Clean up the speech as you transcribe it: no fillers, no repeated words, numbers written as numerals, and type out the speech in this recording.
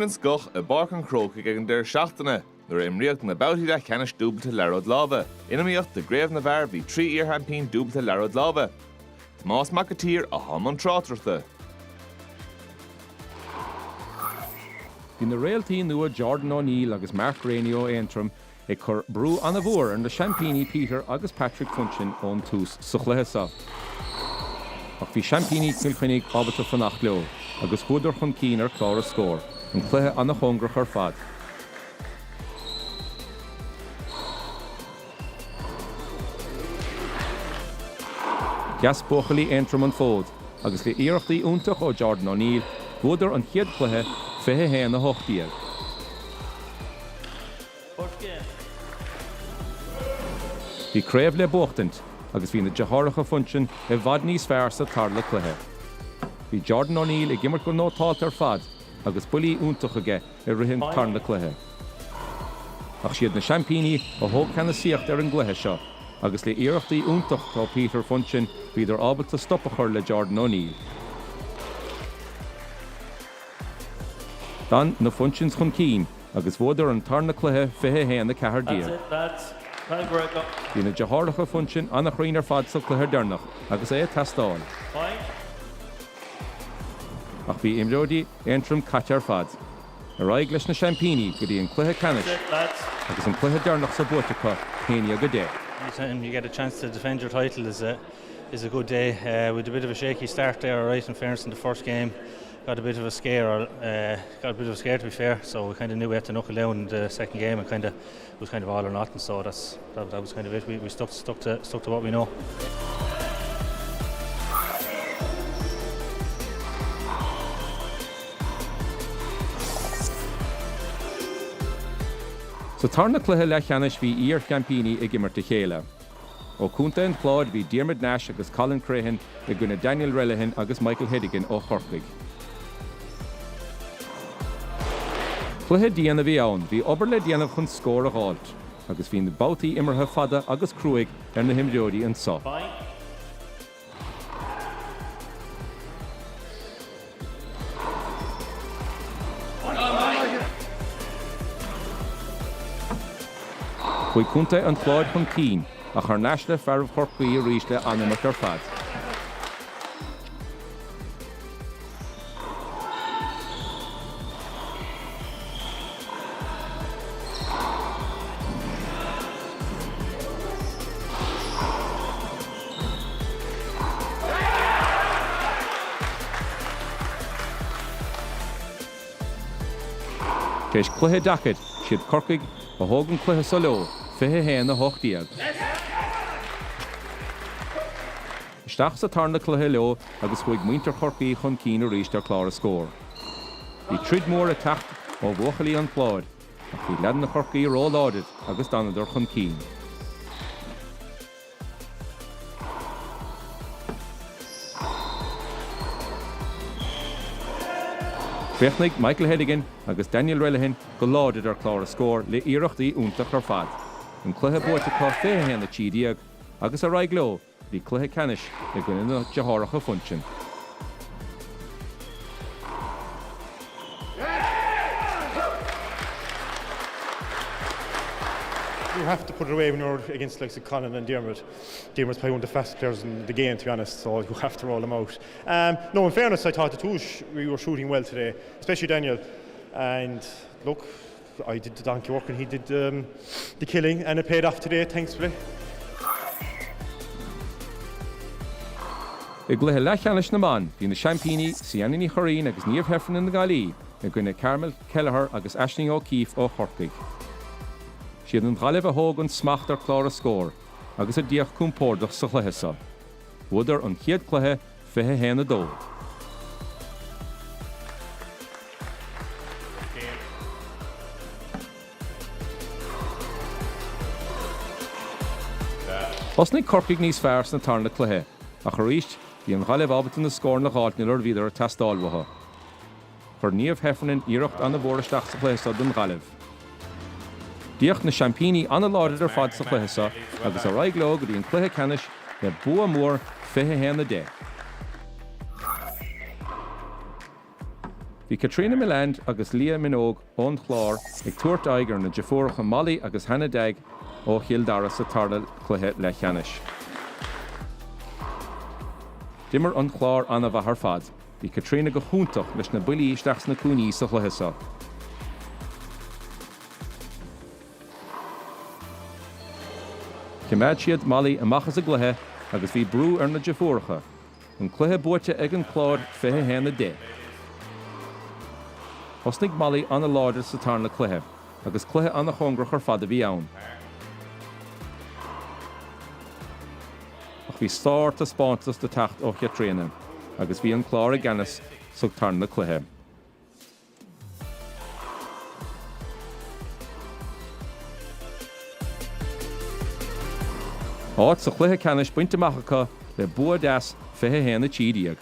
An scoch a bark an croca gegen der seachtainna, nuair imríocht na Buaicphointí Leathcheannais Dúbailte Liathróid Láimhe. Inamíocht de gréibh na bhar bhí 3 iarthampín Dúbailte Liathróid Láimhe. Más mac a tír a ham an trátarachta. Bhí na réaltaí nua Jordan O'Neill agus Mark Rainio Antrim ag chur brú an a bhór an na Champíní Peter agus Patrick Funchin ón tús sa chluiche. Ach bhí Champíní Cluiche ábhata fanacht leo, agus chuidir chun cín ar clár a scór, an cluiche an na chongrach ar fad. Gas bochalí Antrim an fód, agus le iarachtaí úntach ó Jordan O'Neill, chuidir an chiad cluiche fithe héan na hochtíag. Bhí craobh le bochtant, agus bhí na dearthacha Funchin i bhfad níos fearr sa tarla cluiche. Bhí Jordan O'Neill ag gimmar go nótáilt ar fad, agus bulí úntach aige i rithim tarla cluiche. Ach siad na Champíní a thóg chena síocht ar an gluiche seo, agus le iarachtaí úntach tá Peter Funchin bhíidir ábhalt a stoppa chur le Jordan O'Neill. Dan na Funchins chun cín, agus bhóidir an tarna cluiche fithe héan na cethar dír. Bhí na dearthacha Funchin annach roinn ar fad sa cluiche dearnach, agus é testáil. Ach bhí imreoidí Antrim caite ar fad. A raig leis na Champíní go dtí an cluiche Canis, agus an cluiche dearnach sa Buaicphointí chéine go dé. Anytime you get a chance to defend your title is a good day. With a bit of a shaky start there, right, in fairness, in the first game. Got a bit of a scare, to be fair. So we kind of knew we had to knuckle down in the second game, and it was kind of all or nothing. So that was kind of it. We stuck to what we know. So tarna cluiche Leathcheannais bhí íar Champíní ag gimmar de chéile. Ó cúnta an chláid bhí Diarmid Nash agus Colin Crehan i gcuine Daniel Relihan agus Michael Hedigan ó Chorcaig. Cluiche díana bhí ann, bhí obair le déanamh chun scór a gháilt, agus bhí na bátaí imirthe fada agus cruaig ar na himreoidí an sá. Chuig cúnta an chláid chun cín, a chu neisle fearbh Chorcaí a rís le animach ar fad. Céis cluiche dacad siad Chorcaig a thóg an cluiche sa leo, fithe héan na hochtíag. Isteach sa tarna cluiche leo agus chuig muintear Chorcaí chun cín a rís ar clár a scór. Bhí trid mór a techt ó bhuachalí an chláid, ach bhí leadan na Chorcaí ró láidead agus danadar chun cín. Bheithnaigh Michael Hedigan agus Daniel Relihan go láidead ar clár a scór le iarachtaí úntach ar fad. An cluiche Buaicphointí fithe héan na tídiaag, agus a raig leo bhí cluiche Canis i gcuine na dearthacha Funchin. You have to put it away when you're against like Colin and Diarmid. Diarmid's probably one of the fastest players in the game, to be honest, so you have to roll him out. No, in fairness, I thought the Touche, we were shooting well today, especially Daniel. And look, I did the donkey work and he did the killing, and it paid off today, thankfully. I gluiche Leathcheannais na man, bhí na Champíní Siananí Choirín agus Níomh Heffernan in na Gailí, i gcuine Carmel Kelleher agus Aisling O'Keefe ó Chorcaig. Siad an ghailibh a thóg an smacht ar clár a scór, agus a díoch cúmpórdach sa chluiche sa. Bhuidir an chiad cluiche fithe héan na dó. Osnaigh Chorcaig níos fearr na tarna cluiche, a choríist bhí an ghailibh ábhalt na scór na gháilteann ar bhíidir a testáilmhatha. Chur Níomh Heffernan iarracht an na bhóristeach sa chluiche sa don ghailibh. Díoch na Champíní anna láidead ar fad sa chluiche sa, agus a raig leo go dtí an cluiche Canis le bua mór fithe héan na dé. Bhí Catriona Milland agus Lia Minogue ón chlár ag tuairt aigear na defuacha Molly agus Hannah Deig ó Chialdara sa tarla Cluiche Leathcheannais. Dimmer an chlár anna bheith ar fad. Bhí Catriona go chúntach leis na builí isteachs na cúnaí sa chluiche. Cimead siad Molly amachchas a gluthe agus bhí brú ar na defuacha. An cluiche Buaicphointí ag an chlár fithe héna dé. Osnig Molly anna láidir sa tarla cluiche, agus cluiche anna chongrach ar fad a bhí ann. Ach bhí stárt a spántas de tacht ó Catriona, agus bhí an chlár a gceannas sa tarla cluiche. Áit sa cluiche ceannis buinte machacha le bua deas fithe héna tídiag.